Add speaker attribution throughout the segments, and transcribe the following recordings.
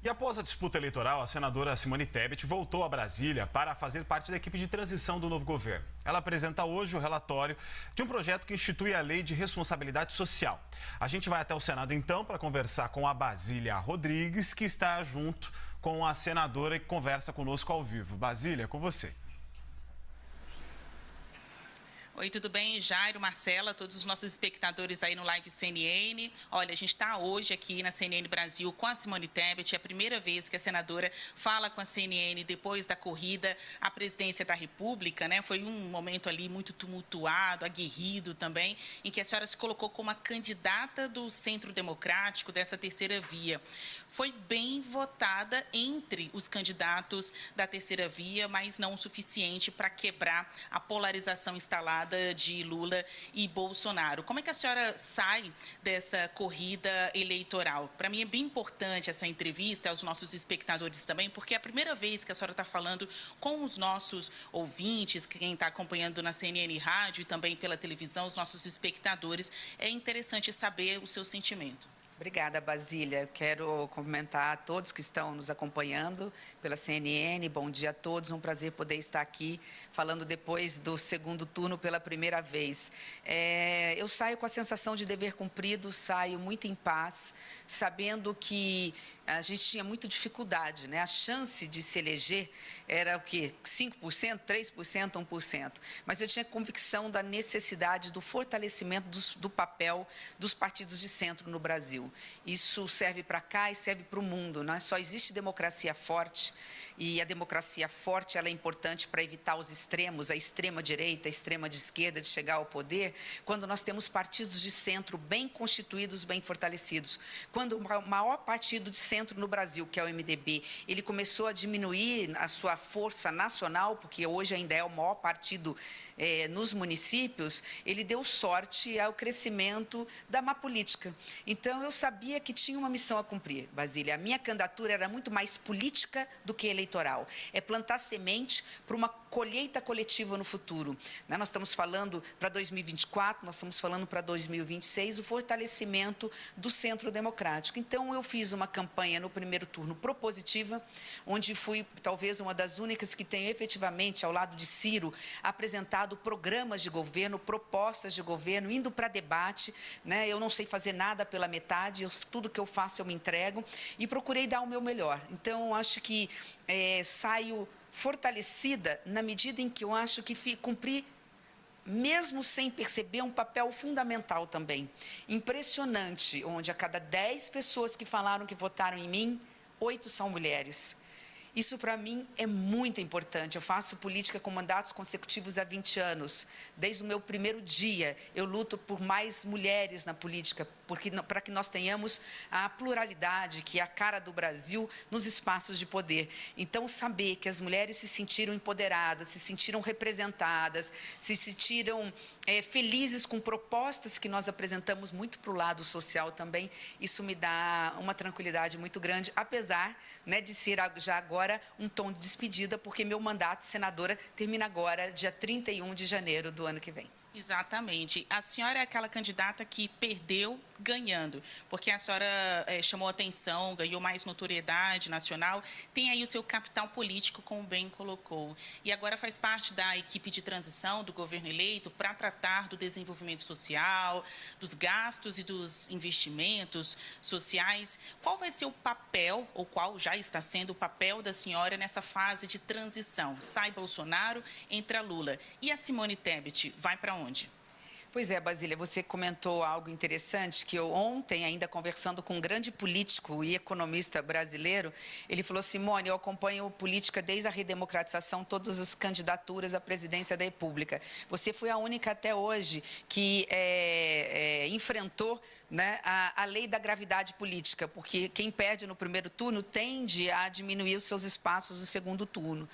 Speaker 1: E após a disputa eleitoral, a senadora Simone Tebet voltou a Brasília para fazer parte da equipe de transição do novo governo. Ela apresenta hoje o relatório de um projeto que institui a Lei de Responsabilidade Social. A gente vai até o Senado, então, para conversar com a Basília Rodrigues, que está junto com a senadora e que conversa conosco ao vivo. Basília, com você.
Speaker 2: Oi, tudo bem? Jairo, Marcela, todos os nossos espectadores aí no Live CNN. Olha, a gente está hoje aqui na CNN Brasil com a Simone Tebet. É a primeira vez que a senadora fala com a CNN depois da corrida à presidência da República, né? Foi um momento ali muito tumultuado, aguerrido também, em que a senhora se colocou como a candidata do Centro Democrático, dessa terceira via. Foi bem votada entre os candidatos da terceira via, mas não o suficiente para quebrar a polarização instalada de Lula e Bolsonaro. Como é que a senhora sai dessa corrida eleitoral? Para mim é bem importante essa entrevista, aos nossos espectadores também, porque é a primeira vez que a senhora está falando com os nossos ouvintes, quem está acompanhando na CNN Rádio e também pela televisão, os nossos espectadores. É interessante saber o seu sentimento.
Speaker 3: Obrigada, Basília. Quero cumprimentar a todos que estão nos acompanhando pela CNN. Bom dia a todos. Um prazer poder estar aqui falando depois do segundo turno pela primeira vez. Eu saio com a sensação de dever cumprido, saio muito em paz, sabendo que a gente tinha muita dificuldade, né? A chance de se eleger era o quê? 5%, 3%, 1%. Mas eu tinha convicção da necessidade do fortalecimento do papel dos partidos de centro no Brasil. Isso serve para cá e serve para o mundo, não é? Só existe democracia forte, e a democracia forte ela é importante para evitar os extremos, a extrema-direita, a extrema-esquerda, de chegar ao poder, quando nós temos partidos de centro bem constituídos, bem fortalecidos. Quando o maior partido de centro no Brasil, que é o MDB, ele começou a diminuir a sua força nacional, porque hoje ainda é o maior partido nos municípios, ele deu sorte ao crescimento da má política. Então, eu sabia que tinha uma missão a cumprir, Basília. A minha candidatura era muito mais política do que eleitoral. É plantar semente para uma colheita coletiva no futuro. Nós estamos falando para 2024, nós estamos falando para 2026, o fortalecimento do centro democrático. Então, eu fiz uma campanha no primeiro turno propositiva, onde fui talvez uma das únicas que tem efetivamente, ao lado de Ciro, apresentado programas de governo, propostas de governo, indo para debate, né? Eu não sei fazer nada pela metade, tudo que eu faço eu me entrego, e procurei dar o meu melhor. Então, acho que saio fortalecida na medida em que eu acho que cumpri, mesmo sem perceber, um papel fundamental também. Impressionante, onde a cada 10 pessoas que falaram que votaram em mim, 8 são mulheres. Isso, para mim, é muito importante. Eu faço política com mandatos consecutivos há 20 anos. Desde o meu primeiro dia, eu luto por mais mulheres na política, para que nós tenhamos a pluralidade, que é a cara do Brasil, nos espaços de poder. Então, saber que as mulheres se sentiram empoderadas, se sentiram representadas, se sentiram felizes com propostas que nós apresentamos muito para o lado social também, isso me dá uma tranquilidade muito grande, apesar, né, de ser já agora um tom de despedida, porque meu mandato de senadora termina agora, dia 31 de janeiro do ano que vem.
Speaker 2: Exatamente. A senhora é aquela candidata que perdeu ganhando, porque a senhora chamou atenção, ganhou mais notoriedade nacional, tem aí o seu capital político, como bem colocou. E agora faz parte da equipe de transição do governo eleito para tratar do desenvolvimento social, dos gastos e dos investimentos sociais. Qual vai ser o papel, ou qual já está sendo o papel da senhora nessa fase de transição? Sai Bolsonaro, entra Lula. E a Simone Tebet vai para onde?
Speaker 3: Pois é, Basília, você comentou algo interessante, que eu ontem, ainda conversando com um grande político e economista brasileiro, ele falou: Simone, eu acompanho política desde a redemocratização, todas as candidaturas à presidência da República. Você foi a única até hoje que enfrentou, né, a lei da gravidade política, porque quem perde no primeiro turno tende a diminuir os seus espaços no segundo turno.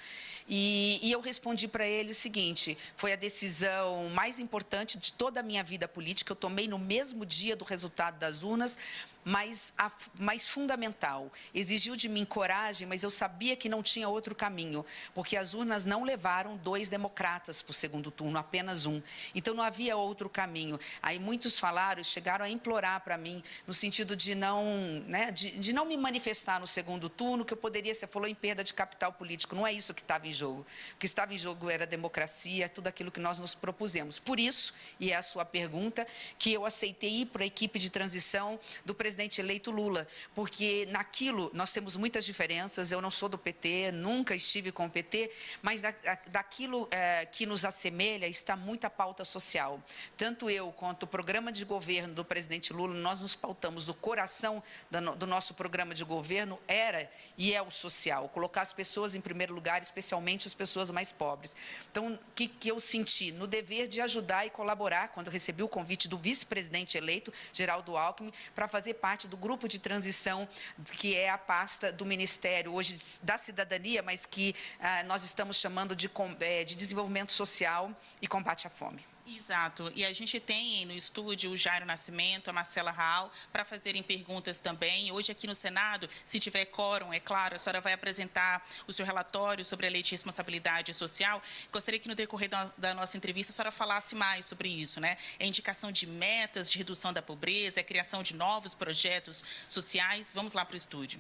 Speaker 3: E eu respondi para ele o seguinte: foi a decisão mais importante de toda a minha vida política. Eu tomei no mesmo dia do resultado das urnas, mais fundamental. Exigiu de mim coragem, mas eu sabia que não tinha outro caminho, porque as urnas não levaram 2 democratas para o segundo turno, apenas um. Então, não havia outro caminho. Aí muitos chegaram a implorar para mim, no sentido de de não me manifestar no segundo turno, que eu poderia, você falou em perda de capital político. Não é isso que estava em jogo. O que estava em jogo era a democracia, tudo aquilo que nós nos propusemos. Por isso, e é a sua pergunta, que eu aceitei ir para a equipe de transição do presidente eleito Lula, porque naquilo nós temos muitas diferenças. Eu não sou do PT, nunca estive com o PT, mas daquilo que nos assemelha está muita pauta social. Tanto eu quanto o programa de governo do presidente Lula, nós nos pautamos do coração do nosso programa de governo, era e é o social, colocar as pessoas em primeiro lugar, especialmente as pessoas mais pobres. Então, o que eu senti? No dever de ajudar e colaborar, quando eu recebi o convite do vice-presidente eleito, Geraldo Alckmin, para fazer parte do grupo de transição, que é a pasta do Ministério, hoje, da Cidadania, mas que nós estamos chamando de Desenvolvimento Social e Combate à Fome.
Speaker 2: Exato. E a gente tem no estúdio o Jairo Nascimento, a Marcela Raal, para fazerem perguntas também. Hoje aqui no Senado, se tiver quórum, é claro, a senhora vai apresentar o seu relatório sobre a Lei de Responsabilidade Social. Gostaria que no decorrer da nossa entrevista a senhora falasse mais sobre isso, né? É indicação de metas de redução da pobreza, é criação de novos projetos sociais. Vamos lá para o estúdio.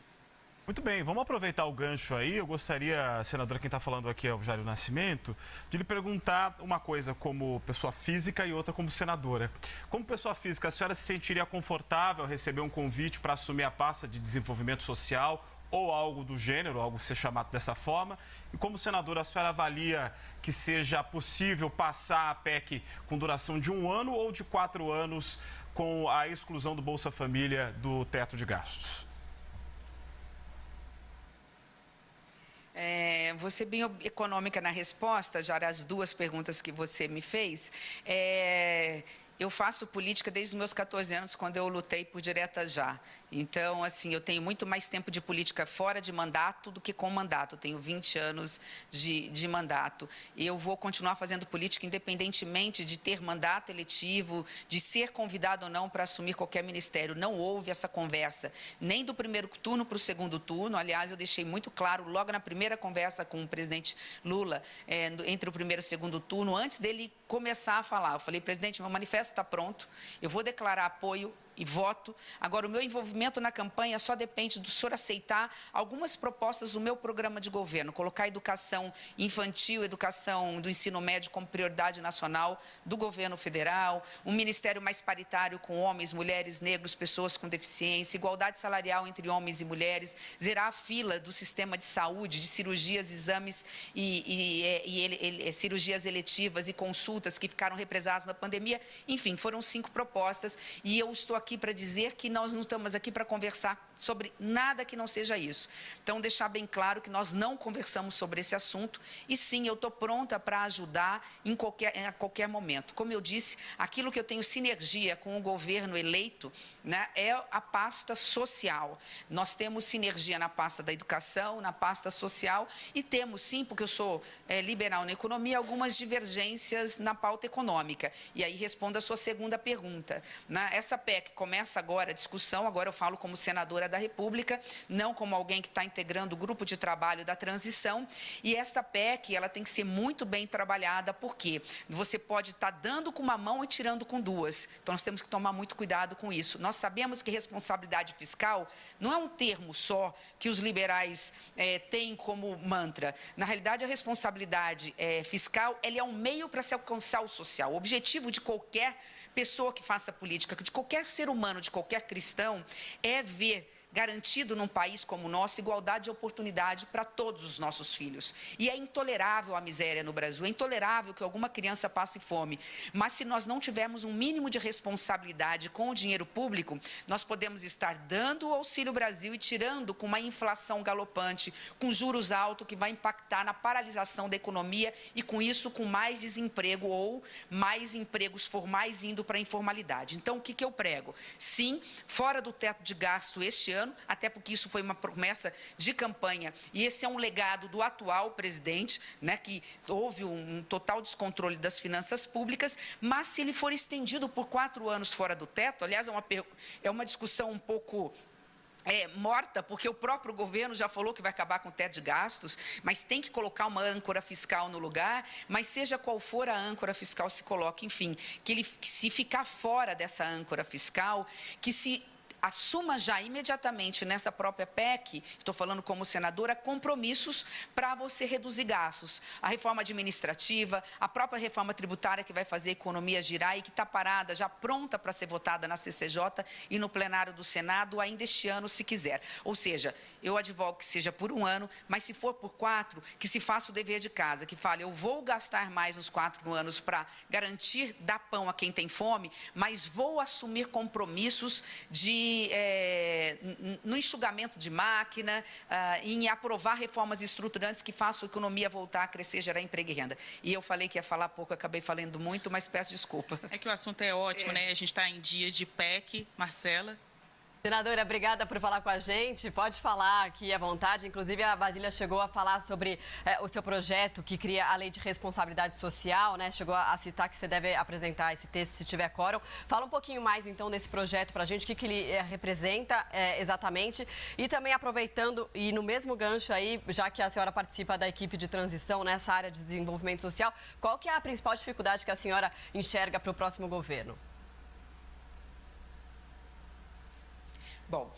Speaker 1: Muito bem, vamos aproveitar o gancho aí. Eu gostaria, senadora, quem está falando aqui é o Jairo Nascimento, de lhe perguntar uma coisa como pessoa física e outra como senadora. Como pessoa física, a senhora se sentiria confortável receber um convite para assumir a pasta de desenvolvimento social ou algo do gênero, algo ser chamado dessa forma? E como senadora, a senhora avalia que seja possível passar a PEC com duração de 1 ano ou de 4 anos com a exclusão do Bolsa Família do teto de gastos?
Speaker 3: Vou ser bem econômica na resposta, já as 2 perguntas que você me fez. Eu faço política desde os meus 14 anos, quando eu lutei por Direta Já. Então, assim, eu tenho muito mais tempo de política fora de mandato do que com mandato. Eu tenho 20 anos de mandato. E eu vou continuar fazendo política independentemente de ter mandato eletivo, de ser convidado ou não para assumir qualquer ministério. Não houve essa conversa, nem do primeiro turno para o segundo turno. Aliás, eu deixei muito claro, logo na primeira conversa com o presidente Lula, entre o primeiro e o segundo turno, antes dele começar a falar. Eu falei, presidente, meu manifesto está pronto, eu vou declarar apoio e voto. Agora, o meu envolvimento na campanha só depende do senhor aceitar algumas propostas do meu programa de governo, colocar a educação infantil, educação do ensino médio como prioridade nacional do governo federal, um ministério mais paritário com homens, mulheres, negros, pessoas com deficiência, igualdade salarial entre homens e mulheres, zerar a fila do sistema de saúde, de cirurgias, exames e cirurgias eletivas e consultas que ficaram represadas na pandemia. Enfim, foram 5 propostas e eu estou aqui para dizer que nós não estamos aqui para conversar sobre nada que não seja isso. Então, deixar bem claro que nós não conversamos sobre esse assunto e sim, eu estou pronta para ajudar a qualquer momento. Como eu disse, aquilo que eu tenho sinergia com o governo eleito, né, é a pasta social. Nós temos sinergia na pasta da educação, na pasta social e temos sim, porque eu sou liberal na economia, algumas divergências na pauta econômica. E aí respondo a sua segunda pergunta. Essa PEC começa agora a discussão, agora eu falo como senadora da República, não como alguém que está integrando o grupo de trabalho da transição, e esta PEC, ela tem que ser muito bem trabalhada, porque você pode estar dando com uma mão e tirando com 2, então nós temos que tomar muito cuidado com isso. Nós sabemos que responsabilidade fiscal não é um termo só que os liberais têm como mantra. Na realidade, a responsabilidade fiscal, ela é um meio para se alcançar o social. O objetivo de qualquer pessoa que faça política, de qualquer ser humano, de qualquer cristão, é ver garantido num país como o nosso igualdade de oportunidade para todos os nossos filhos. E é intolerável a miséria no Brasil, é intolerável que alguma criança passe fome. Mas se nós não tivermos um mínimo de responsabilidade com o dinheiro público, nós podemos estar dando o Auxílio Brasil e tirando com uma inflação galopante, com juros altos que vai impactar na paralisação da economia e com isso com mais desemprego ou mais empregos formais indo para a informalidade. Então, o que eu prego? Sim, fora do teto de gasto este ano, ano, até porque isso foi uma promessa de campanha e esse é um legado do atual presidente, né, que houve um total descontrole das finanças públicas, mas se ele for estendido por 4 anos fora do teto, aliás, é uma discussão um pouco morta, porque o próprio governo já falou que vai acabar com o teto de gastos, mas tem que colocar uma âncora fiscal no lugar, mas seja qual for a âncora fiscal se coloque, enfim, que ele, se ficar fora dessa âncora fiscal, que se assuma já imediatamente nessa própria PEC, estou falando como senadora, compromissos para você reduzir gastos. A reforma administrativa, a própria reforma tributária que vai fazer a economia girar e que está parada, já pronta para ser votada na CCJ e no plenário do Senado ainda este ano, se quiser. Ou seja, eu advogo que seja por 1 ano, mas se for por 4, que se faça o dever de casa, que fale, eu vou gastar mais nos 4 anos para garantir dar pão a quem tem fome, mas vou assumir compromissos no enxugamento de máquina, em aprovar reformas estruturantes que façam a economia voltar a crescer, gerar emprego e renda. E eu falei que ia falar pouco, acabei falando muito, mas peço desculpa.
Speaker 2: É que o assunto é ótimo, né? A gente está em dia de PEC. Marcela?
Speaker 4: Senadora, obrigada por falar com a gente. Pode falar aqui à vontade. Inclusive, a Basília chegou a falar sobre o seu projeto que cria a Lei de Responsabilidade Social, né? Chegou a citar que você deve apresentar esse texto se tiver quórum. Fala um pouquinho mais, então, desse projeto para a gente, o que ele representa exatamente. E também aproveitando, e no mesmo gancho aí, já que a senhora participa da equipe de transição nessa área de desenvolvimento social, qual que é a principal dificuldade que a senhora enxerga para o próximo governo?
Speaker 3: Bom,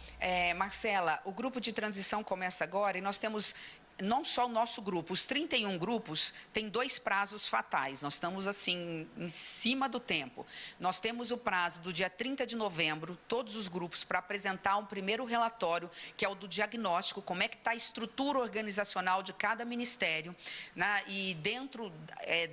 Speaker 3: Marcela, o grupo de transição começa agora e nós temos não só o nosso grupo, os 31 grupos têm 2 prazos fatais. Nós estamos, assim, em cima do tempo. Nós temos o prazo do dia 30 de novembro, todos os grupos, para apresentar um primeiro relatório, que é o do diagnóstico, como é que está a estrutura organizacional de cada ministério, né? E dentro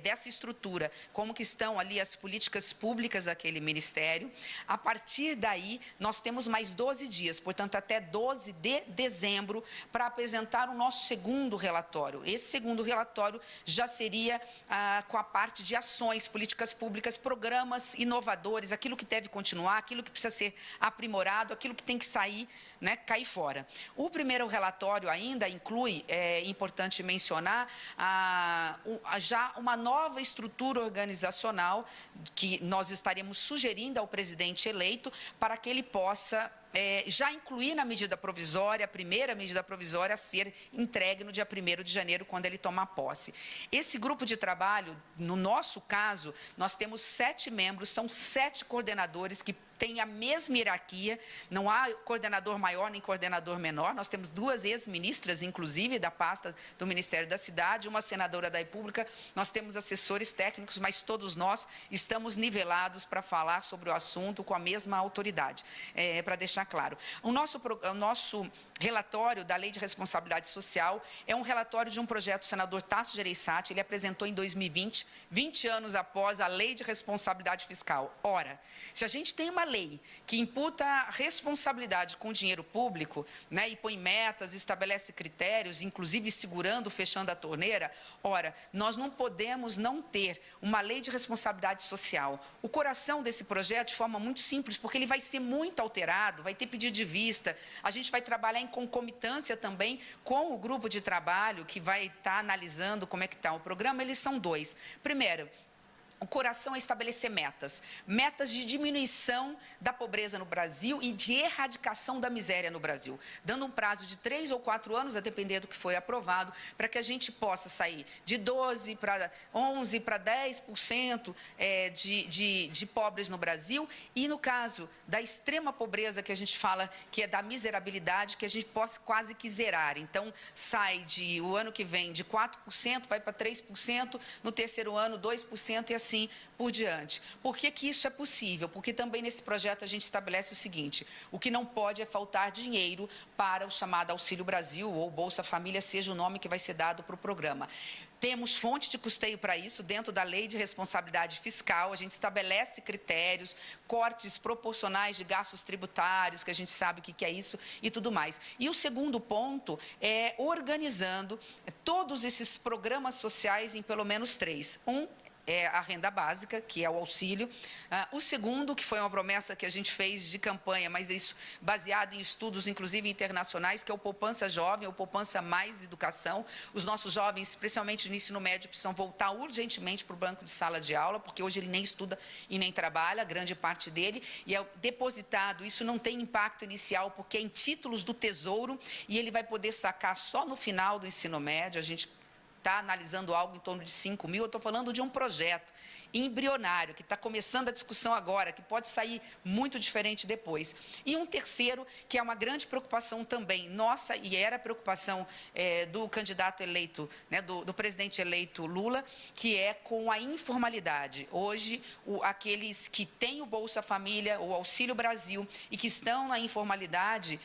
Speaker 3: dessa estrutura, como que estão ali as políticas públicas daquele ministério. A partir daí, nós temos mais 12 dias, portanto, até 12 de dezembro, para apresentar o nosso segundo relatório. Esse segundo relatório já seria com a parte de ações, políticas públicas, programas inovadores, aquilo que deve continuar, aquilo que precisa ser aprimorado, aquilo que tem que sair, né, cair fora. O primeiro relatório ainda inclui, é importante mencionar, já uma nova estrutura organizacional que nós estaremos sugerindo ao presidente eleito para que ele possa já incluir na medida provisória, a primeira medida provisória a ser entregue no dia 1º de janeiro, quando ele tomar posse. Esse grupo de trabalho, no nosso caso, nós temos 7 membros, são 7 coordenadores que têm a mesma hierarquia, não há coordenador maior nem coordenador menor. Nós temos 2 ex-ministras, inclusive, da pasta do Ministério da Cidade, uma senadora da República, nós temos assessores técnicos, mas todos nós estamos nivelados para falar sobre o assunto com a mesma autoridade, para deixar claro. O nosso relatório da Lei de Responsabilidade Social é um relatório de um projeto do senador Tasso Gereissati, ele apresentou em 2020, 20 anos após a Lei de Responsabilidade Fiscal. Ora, se a gente tem uma lei que imputa responsabilidade com dinheiro público, né, e põe metas, estabelece critérios, inclusive segurando, fechando a torneira, ora, nós não podemos não ter uma lei de responsabilidade social. O coração desse projeto, de forma muito simples, porque ele vai ser muito alterado, vai ter pedido de vista, a gente vai trabalhar em concomitância também com o grupo de trabalho que vai estar analisando como é que está o programa. Eles são 2. Primeiro, o coração é estabelecer metas de diminuição da pobreza no Brasil e de erradicação da miséria no Brasil, dando um prazo de 3 ou 4 anos, a depender do que foi aprovado, para que a gente possa sair de 12% para 11% para 10% de pobres no Brasil e, no caso da extrema pobreza, que a gente fala que é da miserabilidade, que a gente possa quase que zerar. Então, sai o ano que vem de 4%, vai para 3%, no terceiro ano 2% e assim por diante. Por que que isso é possível? Porque também nesse projeto a gente estabelece o seguinte: o que não pode é faltar dinheiro para o chamado Auxílio Brasil ou Bolsa Família, seja o nome que vai ser dado para o programa. Temos fonte de custeio para isso dentro da Lei de Responsabilidade Fiscal, a gente estabelece critérios, cortes proporcionais de gastos tributários, que a gente sabe o que é isso e tudo mais. E o segundo ponto é organizando todos esses programas sociais em pelo menos 3. é a renda básica, que é o auxílio. O segundo, que foi uma promessa que a gente fez de campanha, mas isso baseado em estudos, inclusive internacionais, que é o Poupança Jovem, ou Poupança Mais Educação. Os nossos jovens, especialmente no ensino médio, precisam voltar urgentemente para o banco de sala de aula, porque hoje ele nem estuda e nem trabalha, grande parte dele, e é depositado. Isso não tem impacto inicial, porque é em títulos do Tesouro, e ele vai poder sacar só no final do ensino médio. A gente está analisando algo em torno de 5 mil, eu estou falando de um projeto embrionário, que está começando a discussão agora, que pode sair muito diferente depois. E um terceiro, que é uma grande preocupação também nossa, e era preocupação do candidato eleito, né, do presidente eleito Lula, que é com a informalidade. Hoje, aqueles que têm o Bolsa Família, o Auxílio Brasil, e que estão na informalidade,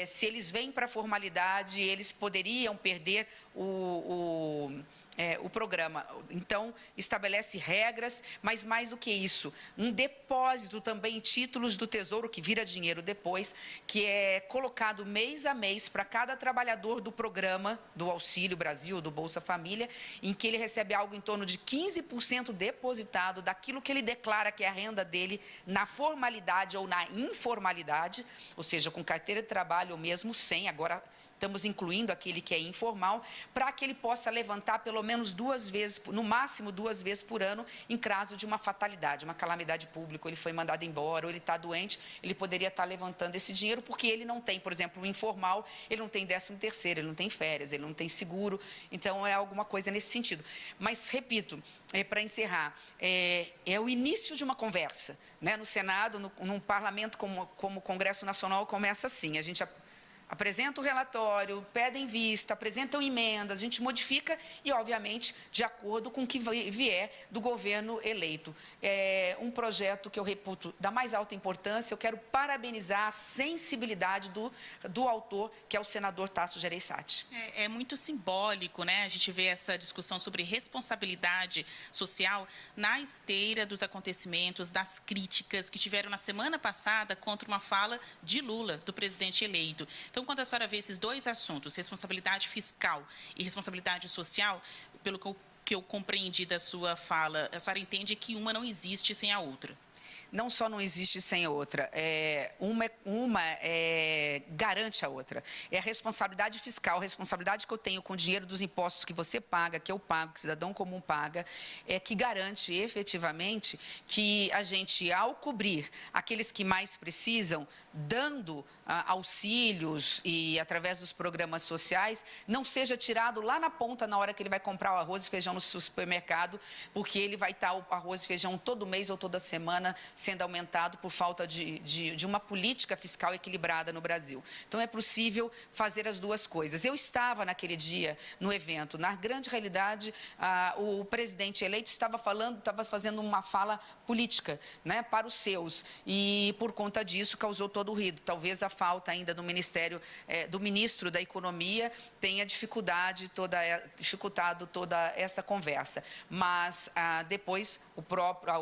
Speaker 3: se eles vêm para a formalidade, eles poderiam perder o programa. Então, estabelece regras, mas mais do que isso, um depósito também em títulos do Tesouro, que vira dinheiro depois, que é colocado mês a mês para cada trabalhador do programa do Auxílio Brasil, do Bolsa Família, em que ele recebe algo em torno de 15% depositado daquilo que ele declara que é a renda dele na formalidade ou na informalidade, ou seja, com carteira de trabalho ou mesmo sem, agora estamos incluindo aquele que é informal, para que ele possa levantar pelo menos 2 vezes, no máximo 2 vezes por ano, em caso de uma fatalidade, uma calamidade pública, ou ele foi mandado embora, ou ele está doente, ele poderia estar levantando esse dinheiro, porque ele não tem, por exemplo, o informal, ele não tem 13º, ele não tem férias, ele não tem seguro, então é alguma coisa nesse sentido. Mas, repito, para encerrar, é o início de uma conversa, né? No Senado, num parlamento como o Congresso Nacional, começa assim, a gente apresenta o relatório, pedem vista, apresentam emendas, a gente modifica e, obviamente, de acordo com o que vier do governo eleito. É um projeto que eu reputo da mais alta importância. Eu quero parabenizar a sensibilidade do autor, que é o senador Tasso Gereissati.
Speaker 2: É muito simbólico, né? A gente vê essa discussão sobre responsabilidade social na esteira dos acontecimentos, das críticas que tiveram na semana passada contra uma fala de Lula, do presidente eleito. Então, quando a senhora vê esses dois assuntos, responsabilidade fiscal e responsabilidade social, pelo que eu compreendi da sua fala, a senhora entende que uma não existe sem a outra?
Speaker 3: Não só não existe sem a outra, uma garante a outra. É a responsabilidade fiscal, a responsabilidade que eu tenho com o dinheiro dos impostos que você paga, que eu pago, que o cidadão comum paga, que garante efetivamente que a gente, ao cobrir aqueles que mais precisam, dando auxílios e através dos programas sociais, não seja tirado lá na ponta na hora que ele vai comprar o arroz e feijão no supermercado, porque ele vai estar o arroz e feijão todo mês ou toda semana sendo aumentado por falta de uma política fiscal equilibrada no Brasil. Então, é possível fazer as duas coisas. Eu estava naquele dia no evento. Na grande realidade, o presidente eleito estava fazendo uma fala política, né, para os seus. E, por conta disso, causou todo o ruído. Talvez a falta ainda do ministro da Economia tenha dificultado toda esta conversa. Mas, depois,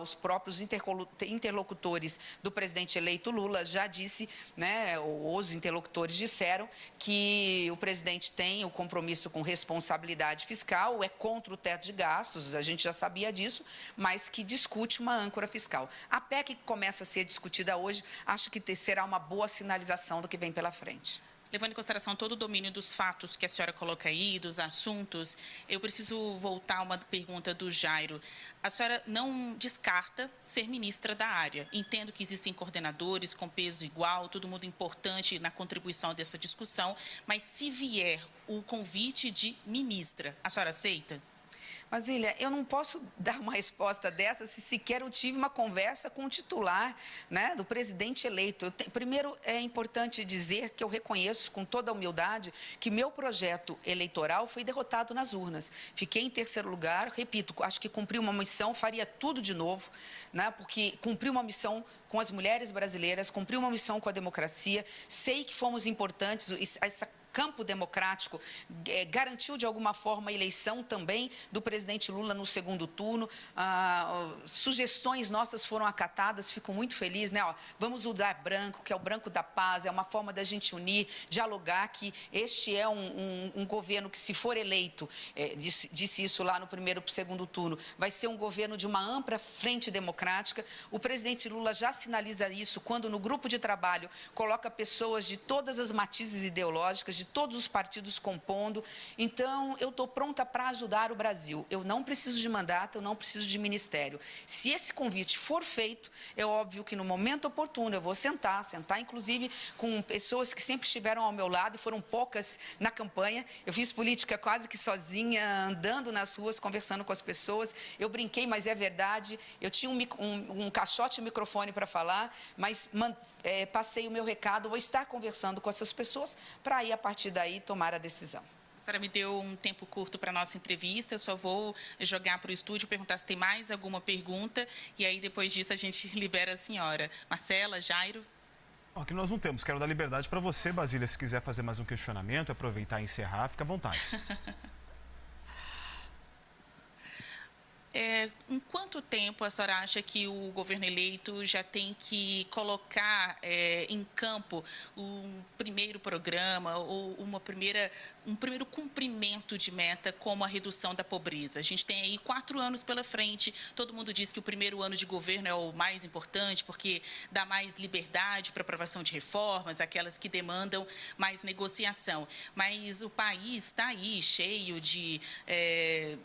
Speaker 3: os próprios interlocutores do presidente eleito Lula já disse, né, os interlocutores disseram que o presidente tem o compromisso com responsabilidade fiscal, é contra o teto de gastos, a gente já sabia disso, mas que discute uma âncora fiscal. A PEC que começa a ser discutida hoje, acho que será uma boa sinalização do que vem pela frente.
Speaker 2: Levando em consideração todo o domínio dos fatos que a senhora coloca aí, dos assuntos, eu preciso voltar a uma pergunta do Jairo. A senhora não descarta ser ministra da área. Entendo que existem coordenadores com peso igual, todo mundo importante na contribuição dessa discussão, mas se vier o convite de ministra, a senhora aceita?
Speaker 3: Mas, Ilha, eu não posso dar uma resposta dessa se sequer eu tive uma conversa com o titular, né, do presidente eleito. Primeiro, é importante dizer que eu reconheço, com toda a humildade, que meu projeto eleitoral foi derrotado nas urnas. Fiquei em terceiro lugar, repito, acho que cumpri uma missão, faria tudo de novo, né, porque cumpri uma missão com as mulheres brasileiras, cumpri uma missão com a democracia, sei que fomos importantes, essa campo democrático, garantiu de alguma forma a eleição também do presidente Lula no segundo turno. Sugestões nossas foram acatadas, fico muito feliz, né? Vamos usar branco, que é o branco da paz, é uma forma da gente unir, dialogar, que este é um governo que, se for eleito, disse isso lá no primeiro para o segundo turno, vai ser um governo de uma ampla frente democrática. O presidente Lula já sinaliza isso quando, no grupo de trabalho, coloca pessoas de todas as matizes ideológicas, de todos os partidos compondo. Então, eu estou pronta para ajudar o Brasil. Eu não preciso de mandato, eu não preciso de ministério. Se esse convite for feito, é óbvio que no momento oportuno eu vou sentar inclusive com pessoas que sempre estiveram ao meu lado, e foram poucas na campanha. Eu fiz política quase que sozinha, andando nas ruas, conversando com as pessoas. Eu brinquei, mas é verdade. Eu tinha um caixote e microfone para falar, mas passei o meu recado, vou estar conversando com essas pessoas para aí, a partir daí, tomar a decisão.
Speaker 2: A senhora me deu um tempo curto para a nossa entrevista, eu só vou jogar para o estúdio, perguntar se tem mais alguma pergunta, e aí depois disso a gente libera a senhora. Marcela, Jairo?
Speaker 1: Aqui nós não temos. Quero dar liberdade para você, Basília, se quiser fazer mais um questionamento, aproveitar e encerrar, fica à vontade.
Speaker 2: Em quanto tempo a senhora acha que o governo eleito já tem que colocar em campo um primeiro programa ou um primeiro cumprimento de meta, como a redução da pobreza? A gente tem aí 4 anos pela frente, todo mundo diz que o primeiro ano de governo é o mais importante, porque dá mais liberdade para aprovação de reformas, aquelas que demandam mais negociação. Mas o país está aí cheio de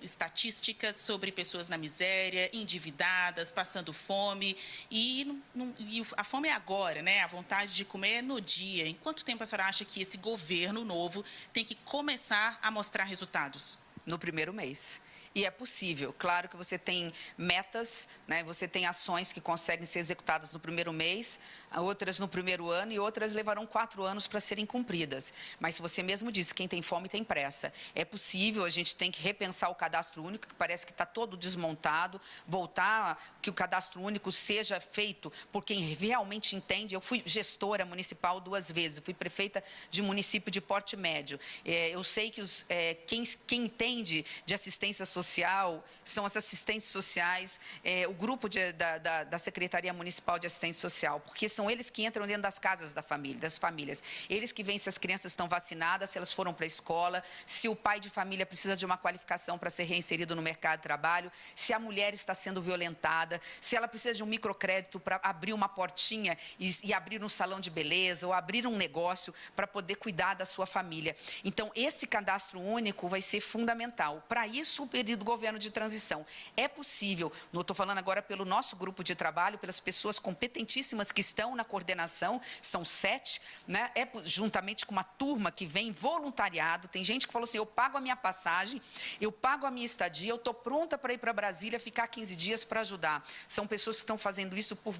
Speaker 2: estatísticas sobre pessoas na miséria, endividadas, passando fome, e a fome é agora, né? A vontade de comer é no dia. Em quanto tempo a senhora acha que esse governo novo tem que começar a mostrar resultados?
Speaker 3: No primeiro mês. E é possível. Claro que você tem metas, né? Você tem ações que conseguem ser executadas no primeiro mês, outras no primeiro ano, e outras levarão 4 anos para serem cumpridas. Mas, se você mesmo disse, quem tem fome tem pressa. É possível, a gente tem que repensar o cadastro único, que parece que está todo desmontado, voltar que o cadastro único seja feito por quem realmente entende. Eu fui gestora municipal 2 vezes, fui prefeita de município de porte médio. Eu sei que quem entende de assistência social são as assistentes sociais, o grupo da Secretaria Municipal de Assistência Social, porque são eles que entram dentro das casas das famílias. Eles que veem se as crianças estão vacinadas, se elas foram para a escola, se o pai de família precisa de uma qualificação para ser reinserido no mercado de trabalho, se a mulher está sendo violentada, se ela precisa de um microcrédito para abrir uma portinha e abrir um salão de beleza ou abrir um negócio para poder cuidar da sua família. Então, esse cadastro único vai ser fundamental. Para isso, o período do governo de transição. É possível, não estou falando agora pelo nosso grupo de trabalho, pelas pessoas competentíssimas que estão na coordenação, são 7, né? Juntamente com uma turma que vem voluntariado. Tem gente que falou assim, eu pago a minha passagem, eu pago a minha estadia, eu estou pronta para ir para Brasília, ficar 15 dias para ajudar. São pessoas que estão fazendo isso por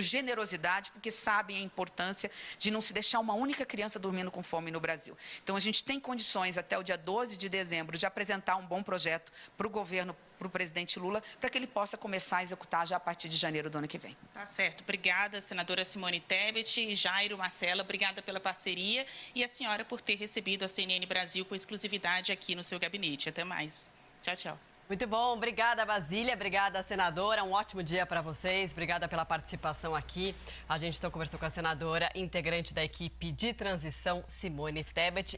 Speaker 3: generosidade, porque sabem a importância de não se deixar uma única criança dormindo com fome no Brasil. Então, a gente tem condições, até o dia 12 de dezembro, de apresentar um bom projeto para o governo, para o presidente Lula, para que ele possa começar a executar já a partir de janeiro do ano que vem.
Speaker 2: Tá certo. Obrigada, senadora Simone Tebet, Jairo, Marcela, obrigada pela parceria, e a senhora por ter recebido a CNN Brasil com exclusividade aqui no seu gabinete. Até mais. Tchau, tchau.
Speaker 4: Muito bom, obrigada, Basília, obrigada, senadora, um ótimo dia para vocês, obrigada pela participação aqui. A gente então conversou com a senadora, integrante da equipe de transição, Simone Tebet.